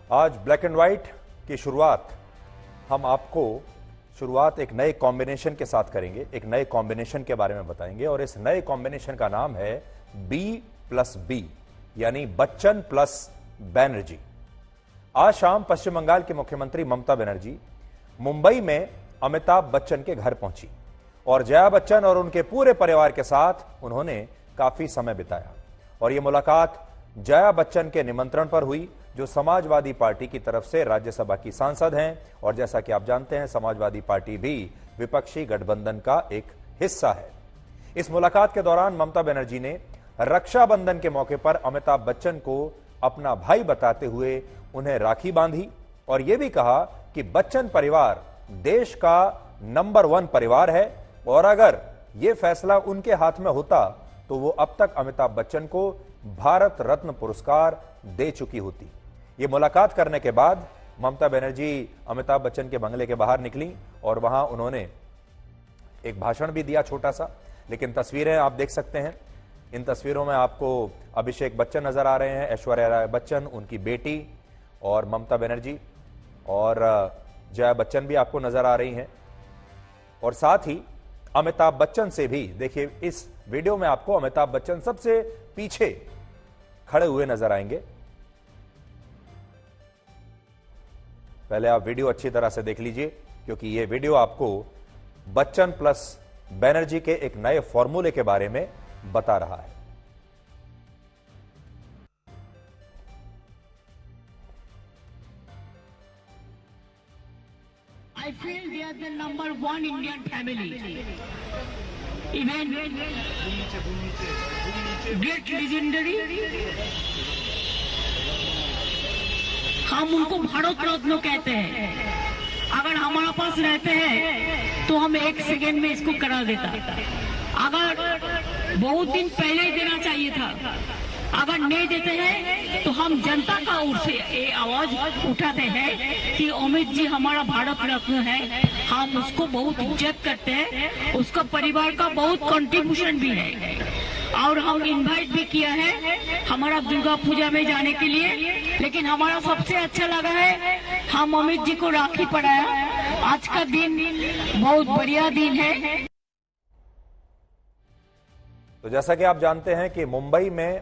आज black and white की शुरुआत हम आपको एक नए कॉम्बिनेशन के साथ करेंगे, एक नए कॉम्बिनेशन के बारे में बताएंगे और इस नए कॉम्बिनेशन का नाम है B+B यानी बच्चन प्लस बनर्जी। आज शाम पश्चिम बंगाल के मुख्यमंत्री ममता बनर्जी मुंबई में अमिताभ बच्चन के घर पहुंची और जया बच्चन और उनके पूरे परिवार के साथ उन्होंने काफी समय बिताया और यह मुलाकात जया बच्चन के निमंत्रण पर हुई, जो समाजवादी पार्टी की तरफ से राज्यसभा की सांसद हैं और जैसा कि आप जानते हैं समाजवादी पार्टी भी विपक्षी गठबंधन का एक हिस्सा है। इस मुलाकात के दौरान ममता बनर्जी ने रक्षाबंधन के मौके पर अमिताभ बच्चन को अपना भाई बताते हुए उन्हें राखी बांधी और यह भी कहा कि बच्चन परिवार देश का नंबर 1 परिवार है और अगर यह फैसला उनके हाथ में होता तो वो अब तक अमिताभ बच्चन को भारत रत्न पुरस्कार दे चुकी होती। ये मुलाकात करने के बाद ममता बनर्जी अमिताभ बच्चन के बंगले के बाहर निकली और वहां उन्होंने एक भाषण भी दिया छोटा सा, लेकिन तस्वीरें आप देख सकते हैं। इन तस्वीरों में आपको अभिषेक बच्चन नजर आ रहे हैं, ऐश्वर्या राय बच्चन, उनकी बेटी और ममता बनर्जी और जया बच्चन भी आपको नजर आ रही हैं और साथ ही अमिताभ बच्चन से भी देखिए, इस वीडियो में आपको अमिताभ बच्चन सबसे पीछे खड़े हुए नजर आएंगे। पहले आप वीडियो अच्छी तरह से देख लीजिए क्योंकि यह वीडियो आपको बच्चन प्लस बनर्जी के एक नए फॉर्मूले के बारे में बता रहा है। I feel they are the number 1 Indian family. Even great legendary. हम उनको भारत रत्न कहते हैं। अगर हमारे पास रहते हैं तो हम 1 सेकेंड में इसको करा देता। अगर बहुत दिन पहले ही देना चाहिए था, अगर नहीं देते हैं तो हम जनता का ओर से ये आवाज उठाते हैं कि अमित जी हमारा भारत रत्न है, हम उसको बहुत इज्जत करते हैं, उसका परिवार का बहुत कंट्रीब्यूशन भी है और हम इनवाइट भी किया है हमारा दुर्गा पूजा में जाने के लिए। लेकिन हमारा सबसे अच्छा लगा है हम अमित जी को राखी पढ़ाया। आज का दिन बहुत बढ़िया दिन है। तो जैसा कि आप जानते हैं कि मुंबई में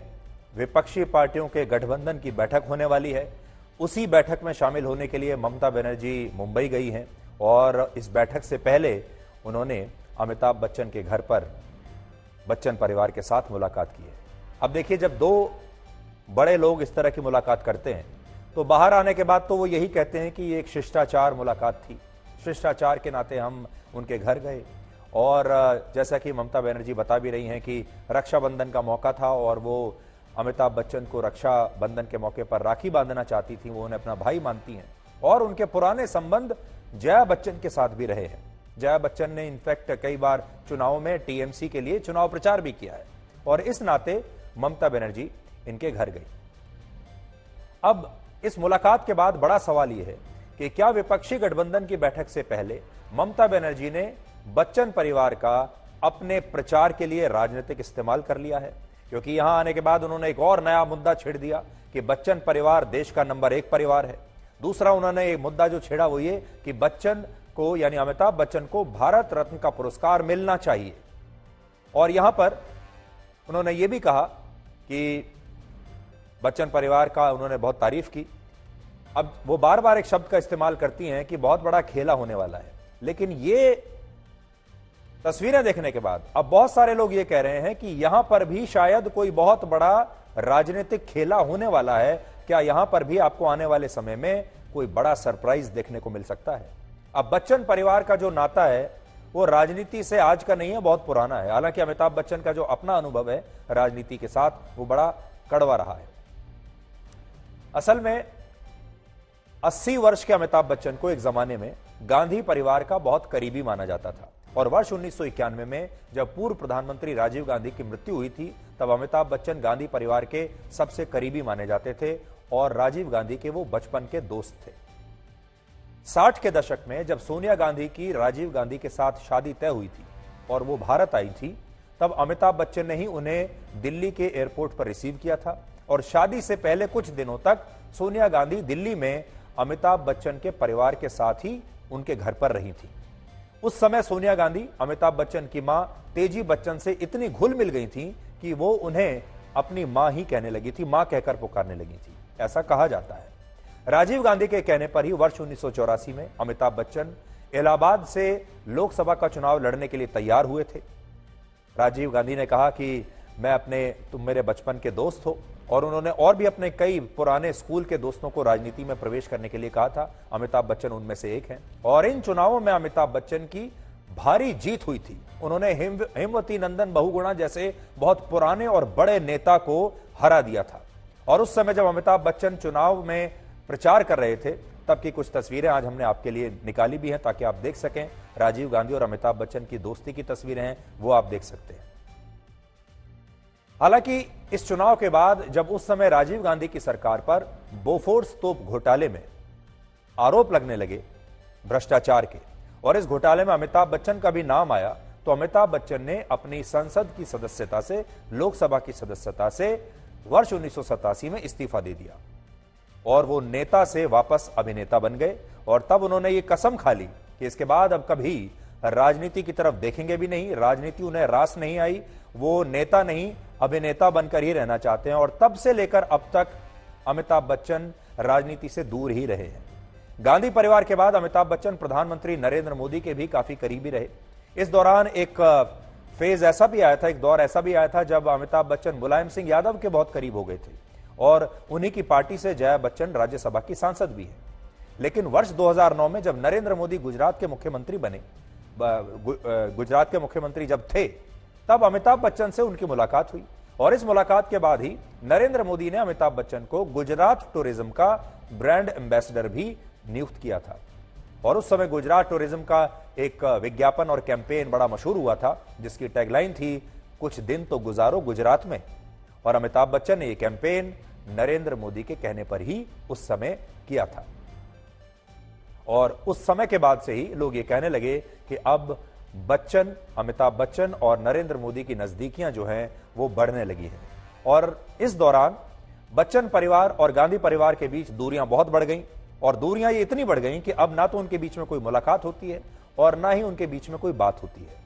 विपक्षी पार्टियों के गठबंधन की बैठक होने वाली है। उसी बैठक में शामिल होने के लिए ममता बनर्जी मुंबई गई हैं और इस बैठक से पहले उन्होंने अमिताभ बच्चन के घर पर बच्चन परिवार के साथ मुलाकात की है। अब देखिए, जब दो बड़े लोग इस तरह की मुलाकात करते हैं तो बाहर आने के बाद तो वो यही कहते हैं कि ये एक शिष्टाचार मुलाकात थी, शिष्टाचार के नाते हम उनके घर गए और जैसा कि ममता बनर्जी बता भी रही हैं कि रक्षाबंधन का मौका था और वो अमिताभ बच्चन को रक्षाबंधन के मौके पर राखी बांधना चाहती थी, वो उन्हें अपना भाई मानती हैं और उनके पुराने संबंध जया बच्चन के साथ भी रहे हैं। जया बच्चन ने इनफैक्ट कई बार चुनाव में टीएमसी के लिए चुनाव प्रचार भी किया है और इस नाते ममता बनर्जी इनके घर गई। अब इस मुलाकात के बाद बड़ा सवाल यह है कि क्या विपक्षी गठबंधन की बैठक से पहले ममता बनर्जी ने बच्चन परिवार का अपने प्रचार के लिए राजनीतिक इस्तेमाल कर लिया है? क्योंकि यहां आने के बाद उन्होंने एक और नया मुद्दा छेड़ दिया कि बच्चन परिवार देश का नंबर 1 परिवार है। दूसरा उन्होंने एक मुद्दा जो छेड़ा वो ये कि बच्चन को यानी अमिताभ बच्चन को भारत रत्न का पुरस्कार मिलना चाहिए और यहां पर उन्होंने ये भी कहा कि बच्चन परिवार का उन्होंने बहुत तारीफ की। अब वो बार बार एक शब्द का इस्तेमाल करती हैं कि बहुत बड़ा खेला होने वाला है, लेकिन ये तस्वीरें देखने के बाद अब बहुत सारे लोग ये कह रहे हैं कि यहां पर भी शायद कोई बहुत बड़ा राजनीतिक खेला होने वाला है। क्या यहां पर भी आपको आने वाले समय में कोई बड़ा सरप्राइज देखने को मिल सकता है? अब बच्चन परिवार का जो नाता है वो राजनीति से आज का नहीं है, बहुत पुराना है। हालांकि अमिताभ बच्चन का जो अपना अनुभव है राजनीति के साथ वो बड़ा कड़वा रहा है। असल में 80 वर्ष के अमिताभ बच्चन को एक जमाने में गांधी परिवार का बहुत करीबी माना जाता था और वर्ष 1991 में जब पूर्व प्रधानमंत्री राजीव गांधी की मृत्यु हुई थी तब अमिताभ बच्चन गांधी परिवार के सबसे करीबी माने जाते थे और राजीव गांधी के वो बचपन के दोस्त थे। 60 के दशक में जब सोनिया गांधी की राजीव गांधी के साथ शादी तय हुई थी और वो भारत आई थी तब अमिताभ बच्चन ने ही उन्हें दिल्ली के एयरपोर्ट पर रिसीव किया था और शादी से पहले कुछ दिनों तक सोनिया गांधी दिल्ली में अमिताभ बच्चन के परिवार के साथ ही उनके घर पर रही थी। उस समय सोनिया गांधी अमिताभ बच्चन की मां तेजी बच्चन से इतनी घुल मिल गई थी कि वो उन्हें अपनी मां ही कहने लगी थी, मां कहकर पुकारने लगी थी, ऐसा कहा जाता है। राजीव गांधी के कहने पर ही वर्ष 1984 में अमिताभ बच्चन इलाहाबाद से लोकसभा का चुनाव लड़ने के लिए तैयार हुए थे। राजीव गांधी ने कहा कि तुम मेरे बचपन के दोस्त हो, और उन्होंने और भी अपने कई पुराने स्कूल के दोस्तों को राजनीति में प्रवेश करने के लिए कहा था। अमिताभ बच्चन उनमें से एक हैं। और इन चुनावों में अमिताभ बच्चन की भारी जीत हुई थी। उन्होंने हेमवती नंदन बहुगुणा जैसे बहुत पुराने और बड़े नेता को हरा दिया था। और उस समय जब अमिताभ बच्चन चुनाव में प्रचार कर रहे थे, तब की कुछ तस्वीरें आज हमने आपके लिए निकाली भी हैं ताकि आप देख सकें। राजीव गांधी और अमिताभ बच्चन की दोस्ती की तस्वीरें हैं, वो आप देख सकते हैं। हालांकि इस चुनाव के बाद जब उस समय राजीव गांधी की सरकार पर बोफोर्स तोप घोटाले में आरोप लगने लगे भ्रष्टाचार के, और इस घोटाले में अमिताभ बच्चन का भी नाम आया, तो अमिताभ बच्चन ने अपनी संसद की सदस्यता से, लोकसभा की सदस्यता से वर्ष 1987 में इस्तीफा दे दिया और वो नेता से वापस अभिनेता बन गए। और तब उन्होंने ये कसम खा ली कि इसके बाद अब कभी राजनीति की तरफ देखेंगे भी नहीं, राजनीति उन्हें रास नहीं आई, वो नेता नहीं अभिनेता बनकर ही रहना चाहते हैं। और तब से लेकर अब तक अमिताभ बच्चन राजनीति से दूर ही रहे हैं। गांधी परिवार के बाद अमिताभ बच्चन प्रधानमंत्री नरेंद्र मोदी के भी काफी करीबी रहे। इस दौरान एक फेज ऐसा भी आया था, एक दौर ऐसा भी आया था जब अमिताभ बच्चन मुलायम सिंह यादव के बहुत करीब हो गए थे, और उन्हीं की पार्टी से जया बच्चन राज्यसभा की सांसद भी है। लेकिन वर्ष 2009 में जब नरेंद्र मोदी गुजरात के मुख्यमंत्री बने, गुजरात के मुख्यमंत्री जब थे, तब अमिताभ बच्चन से उनकी मुलाकात हुई। और इस मुलाकात के बाद ही नरेंद्र मोदी ने अमिताभ बच्चन को गुजरात टूरिज्म का ब्रांड एम्बेसडर भी नियुक्त किया था। और उस समय गुजरात टूरिज्म का एक विज्ञापन और कैंपेन बड़ा मशहूर हुआ था, जिसकी टैगलाइन थी, कुछ दिन तो गुजारो गुजरात में। और अमिताभ बच्चन ने यह कैंपेन नरेंद्र मोदी के कहने पर ही उस समय किया था। और उस समय के बाद से ही लोग ये कहने लगे कि अब अमिताभ बच्चन और नरेंद्र मोदी की नजदीकियां जो हैं वो बढ़ने लगी हैं। और इस दौरान बच्चन परिवार और गांधी परिवार के बीच दूरियां बहुत बढ़ गईं, और दूरियां ये इतनी बढ़ गईं कि अब ना तो उनके बीच में कोई मुलाकात होती है और ना ही उनके बीच में कोई बात होती है।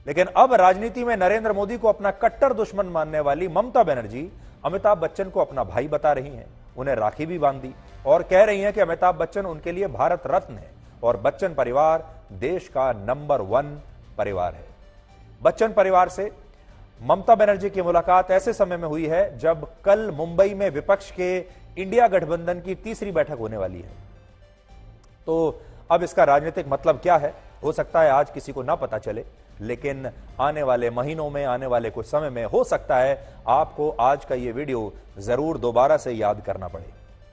लेकिन अब राजनीति में नरेंद्र मोदी को अपना कट्टर दुश्मन मानने वाली ममता बनर्जी अमिताभ बच्चन को अपना भाई बता रही हैं, उन्हें राखी भी बांध दी और कह रही हैं कि अमिताभ बच्चन उनके लिए भारत रत्न है और बच्चन परिवार देश का नंबर 1 परिवार है। बच्चन परिवार से ममता बनर्जी की मुलाकात ऐसे समय में हुई है जब कल मुंबई में विपक्ष के इंडिया गठबंधन की तीसरी बैठक होने वाली है। तो अब इसका राजनीतिक मतलब क्या है, हो सकता है आज किसी को ना पता चले, लेकिन आने वाले महीनों में, आने वाले कुछ समय में हो सकता है आपको आज का ये वीडियो जरूर दोबारा से याद करना पड़े।